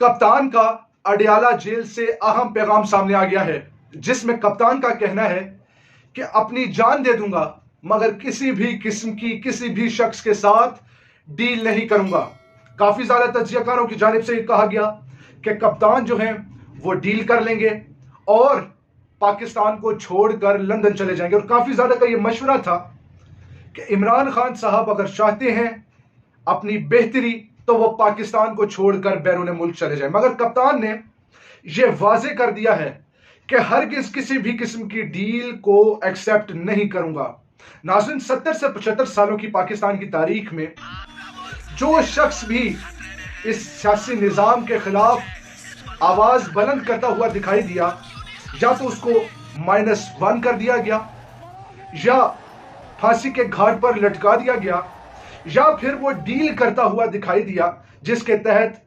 कप्तान का अडयाला जेल से अहम पैगाम सामने आ गया है, जिसमें कप्तान का कहना है कि अपनी जान दे दूंगा मगर किसी भी किस्म की किसी भी शख्स के साथ डील नहीं करूंगा। काफी ज्यादा तज्जियाकारों की जानिब से कहा गया कि कप्तान जो हैं वो डील कर लेंगे और पाकिस्तान को छोड़कर लंदन चले जाएंगे। और काफी ज्यादा का ये मशवरा था कि इमरान खान साहब अगर चाहते हैं अपनी बेहतरी तो वो पाकिस्तान को छोड़कर बैरून मुल्क चले जाए, मगर कप्तान ने यह वाजे कर दिया है कि हरगिज किसी भी किस्म की डील को एक्सेप्ट नहीं करूंगा। नाज़रीन, 70 से 75 सालों की पाकिस्तान की तारीख में जो शख्स भी इस सियासी निज़ाम के खिलाफ आवाज बुलंद करता हुआ दिखाई दिया, या तो उसको -1 कर दिया गया, या फांसी के घाट पर लटका दिया गया, या फिर वो डील करता हुआ दिखाई दिया जिसके तहत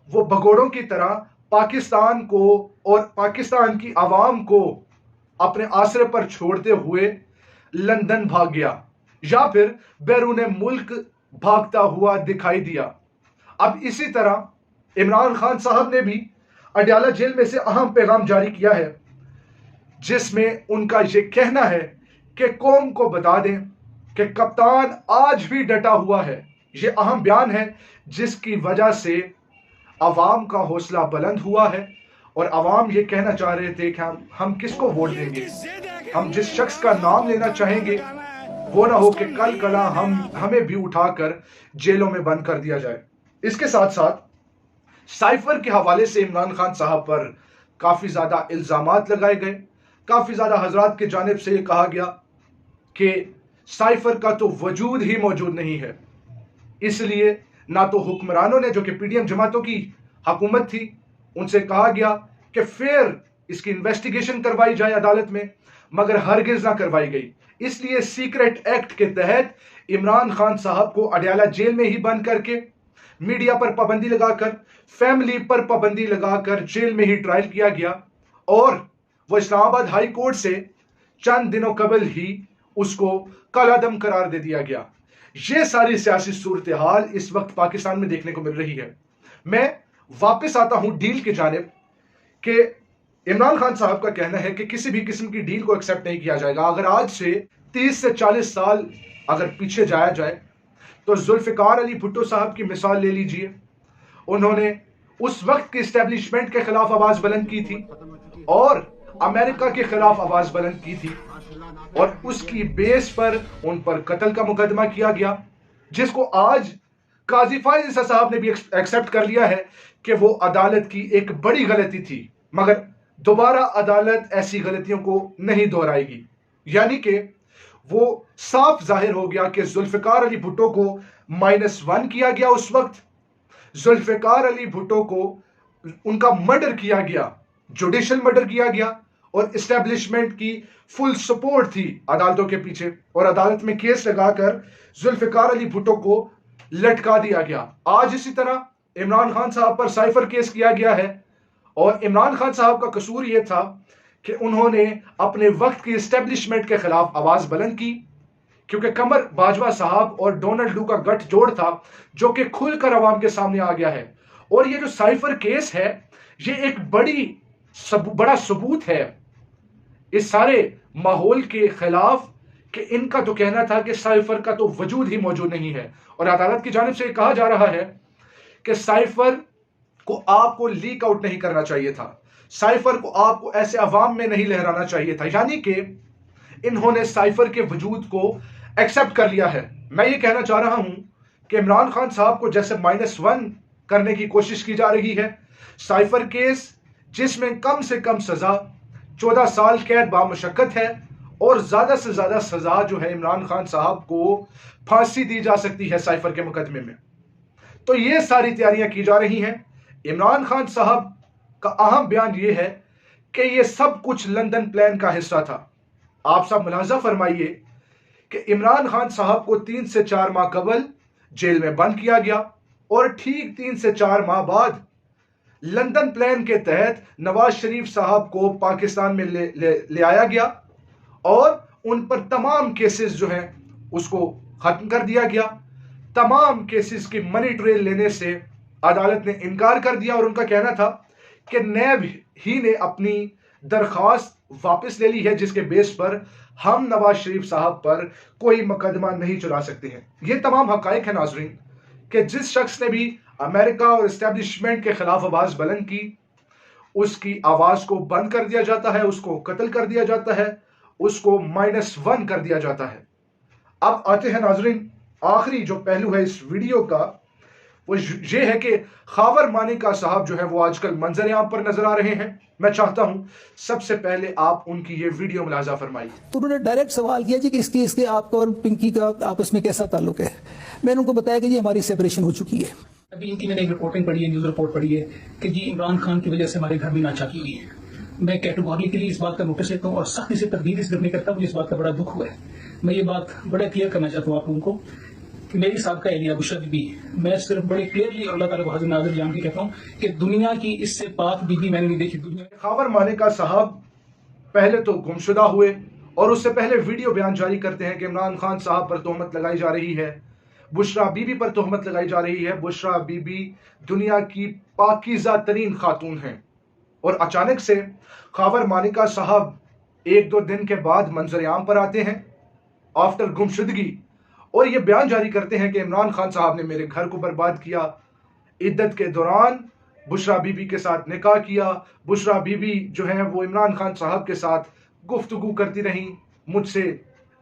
वो भगोड़ों की तरह पाकिस्तान को और पाकिस्तान की आवाम को अपने आसरे पर छोड़ते हुए लंदन भाग गया, या फिर बैरून मुल्क भागता हुआ दिखाई दिया। अब इसी तरह इमरान खान साहब ने भी अडयाला जेल में से अहम पैगाम जारी किया है, जिसमें उनका यह कहना है कि कौम को बता दें कि कप्तान आज भी डटा हुआ है। यह अहम बयान है जिसकी वजह से अवाम का हौसला बुलंद हुआ है और अवाम ये कहना चाह रहे थे कि हम किसको वोट देंगे, हम जिस शख्स का नाम लेना चाहेंगे वो ना हो कि कल कला हमें भी उठाकर जेलों में बंद कर दिया जाए। इसके साथ साथ साइफर के हवाले से इमरान खान साहब पर काफी ज्यादा इल्जामात लगाए गए। काफी ज्यादा हजरात की जानिब से ये कहा गया कि साइफर का तो वजूद ही मौजूद नहीं है, इसलिए ना तो हुक्मरानों ने, जो कि पीडीएम जमातों की हुकूमत थी, उनसे कहा गया कि फिर इसकी इन्वेस्टिगेशन करवाई जाए अदालत में, मगर हरगिज ना करवाई गई। इसलिए सीक्रेट एक्ट के तहत इमरान खान साहब को अडयाला जेल में ही बंद करके मीडिया पर पाबंदी लगाकर, फैमिली पर पाबंदी लगाकर जेल में ही ट्रायल किया गया और वो इस्लामाबाद हाई कोर्ट से चंद दिनों कबल ही उसको कलादम करार दे दिया गया। ये सारी सियासी सूरत हाल इस वक्त पाकिस्तान में देखने को मिल रही है। मैं वापस आता हूं डील की जानिब कि इमरान खान साहब का कहना है कि किसी भी किस्म की डील को एक्सेप्ट नहीं किया जाएगा। अगर आज से 30 से 40 साल अगर पीछे जाया जाए तो जुल्फिकार अली भुट्टो साहब की मिसाल ले लीजिए। उन्होंने उस वक्त के इस्टेब्लिशमेंट के खिलाफ आवाज बुलंद की थी और अमेरिका के खिलाफ आवाज बुलंद की थी और उसकी बेस पर उन पर कत्ल का मुकदमा किया गया, जिसको आज काजी फाइज ईसा साहब ने भी एक्सेप्ट कर लिया है कि वो अदालत की एक बड़ी गलती थी, मगर दोबारा अदालत ऐसी गलतियों को नहीं दोहराएगी। यानी कि वो साफ जाहिर हो गया कि जुल्फिकार अली भुट्टो को -1 किया गया। उस वक्त जुल्फिकार अली भुट्टो को उनका मर्डर किया गया, जुडिशियल मर्डर किया गया और इस्टेब्लिशमेंट की फुल सपोर्ट थी अदालतों के पीछे, और अदालत में केस लगाकर जुल्फिकार अली भुट्टो को लटका दिया गया। आज इसी तरह इमरान खान साहब पर साइफर केस किया गया है और इमरान खान साहब का कसूर यह था कि उन्होंने अपने वक्त की इस्टेब्लिशमेंट के खिलाफ आवाज बुलंद की, क्योंकि कमर बाजवा साहब और डोनाल्ड लू का गठजोड़ था जो कि खुलकर अवाम के सामने आ गया है। और ये जो साइफर केस है ये एक बड़ा सबूत है इस सारे माहौल के खिलाफ कि इनका तो कहना था कि साइफर का तो वजूद ही मौजूद नहीं है। और अदालत की जानिब से कहा जा रहा है कि साइफर को आपको लीक आउट नहीं करना चाहिए था, साइफर को आपको ऐसे अवाम में नहीं लहराना चाहिए था। यानी कि इन्होंने साइफर के वजूद को एक्सेप्ट कर लिया है। मैं ये कहना चाह रहा हूं कि इमरान खान साहब को जैसे -1 करने की कोशिश की जा रही है, साइफर केस जिसमें कम से कम सजा 14 साल कैद बामुशक्कत है और ज्यादा से ज्यादा सजा जो है इमरान खान साहब को फांसी दी जा सकती है साइफर के मुकदमे में, तो ये सारी तैयारियां की जा रही हैं। इमरान खान साहब का अहम बयान यह है कि यह सब कुछ लंदन प्लान का हिस्सा था। आप सब मुलाजा फरमाइए कि इमरान खान साहब को 3 से 4 माह कबल जेल में बंद किया गया और ठीक 3 से 4 माह बाद लंदन प्लान के तहत नवाज शरीफ साहब को पाकिस्तान में ले आया गया और उन पर तमाम केसेस जो हैं उसको खत्म कर दिया गया। तमाम केसेस की मनी ट्रेल लेने से अदालत ने इनकार कर दिया और उनका कहना था कि नैब ही ने अपनी दरख्वास्त वापस ले ली है, जिसके बेस पर हम नवाज शरीफ साहब पर कोई मुकदमा नहीं चला सकते हैं। ये तमाम हकाइक है नाजरीन कि जिस शख्स ने भी अमेरिका और इस्टेब्लिशमेंट के खिलाफ आवाज बुलंद की, उसकी आवाज को बंद कर दिया जाता है, उसको कत्ल कर दिया जाता है, उसको -1 कर दिया जाता है। अब आते हैं नाजरीन, आखिरी जो पहलू है इस वीडियो का वो ये है कि खावर मानिका साहब जो है वो आजकल मंजर आम पर नजर आ रहे हैं। मैं चाहता हूं सबसे पहले आप उनकी ये वीडियो मुलाजा फरमाइए। तो उन्होंने डायरेक्ट सवाल किया जी कि इसके आपका और पिंकी का आपस में कैसा ताल्लुक है। मैंने उनको बताया कि जी हमारी सेपरेशन हो चुकी है। अभी इनकी मैंने एक रिपोर्टिंग पढ़ी है, न्यूज रिपोर्ट पढ़ी है कि जी इमरान खान की वजह से हमारे घर में नाचाकी हुई है। मैं कैटेगोरिकली इस बात का नोटिस लेता हूँ और सख्ती से तकदीर इस नहीं करता। मुझे इस बात का बड़ा दुख हुआ है। मैं ये बात बड़ा क्लियर करना चाहता हूँ आप लोगों को कि मेरी साबका एहलिया बुशरा बीबी, मैं सिर्फ बड़े क्लियरली और अल्लाह ताला को हाजिर नाज़िर जान के कहता हूँ कि दुनिया की इससे पाक बीबी मैंने नहीं देखी दुनिया। खावर मानिका साहब पहले तो गुमशुदा हुए और उससे पहले वीडियो बयान जारी करते हैं कि इमरान खान साहब पर तोहमत लगाई जा रही है, बुशरा बीबी पर तोहमत लगाई जा रही है। बुशरा बीबी दुनिया की पाकीज़ा तरीन खातून हैं और अचानक से खावर मानिका साहब 1-2 दिन के बाद मंजर आम पर आते हैं आफ्टर गुमशुदगी और ये बयान जारी करते हैं कि इमरान खान साहब ने मेरे घर को बर्बाद किया। इद्दत के दौरान बुशरा बीबी के साथ निकाह किया। बुशरा बीबी जो है वो इमरान खान साहब के साथ गुफ्तगू करती रही मुझसे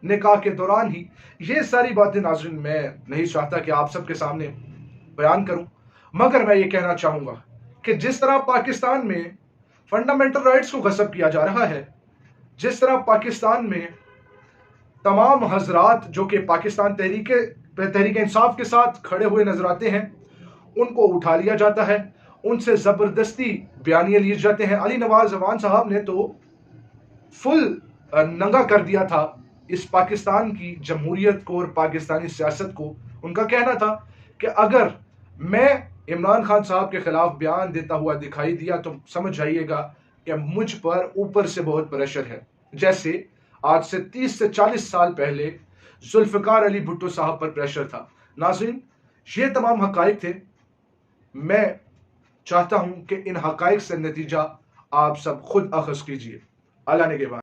निकाह के दौरान ही। ये सारी बातें नाज़रीन मैं नहीं चाहता कि आप सबके सामने बयान करूं, मगर मैं ये कहना चाहूँगा कि जिस तरह पाकिस्तान में फंडामेंटल राइट्स को गसब किया जा रहा है, जिस तरह पाकिस्तान में तमाम हजरात जो कि पाकिस्तान तहरीक इंसाफ के साथ खड़े हुए नजर आते हैं, उनको उठा लिया जाता है, उनसे ज़बरदस्ती बयानिए लिए जाते हैं। अली नवाज जवान साहब ने तो फुल नंगा कर दिया था इस पाकिस्तान की जमहूरियत को और पाकिस्तानी सियासत को। उनका कहना था कि अगर मैं इमरान खान साहब के खिलाफ बयान देता हुआ दिखाई दिया तो समझ जाइएगा कि मुझ पर ऊपर से बहुत प्रेशर है, जैसे आज से 30 से 40 साल पहले जुल्फकार अली भुट्टो साहब पर प्रेशर था। नाज़रीन, ये तमाम हकाइक थे। मैं चाहता हूं कि इन हकाइक से नतीजा आप सब खुद अखज़ कीजिए। अल्लाह ने के बाद।